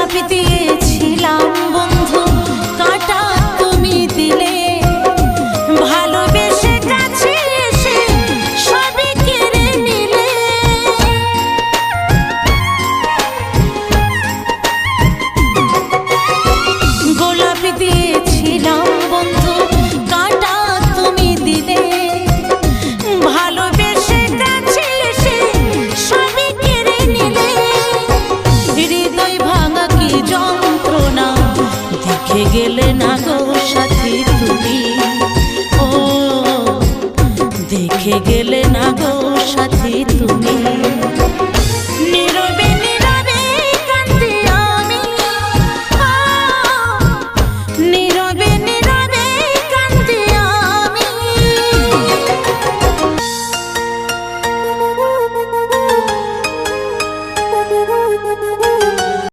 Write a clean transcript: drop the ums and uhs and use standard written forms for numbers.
গোলাপি দিয়েছিলাম বন্ধু, কাঁটা তুমি দিলে। ভালোবেসে কাছে এসে সবই কেড়ে নিলে। গোলাপি দিয়েছিলাম বন্ধু, কাঁটা তুমি দিলে। ভালোবেসে কাছে এসে সবই কেড়ে নিলে। হৃদয় ভাঙা কি যন্ত্রণা, দেখে গেলে না গো সাথী তুমি। ও দেখে গেলে না গো সাথী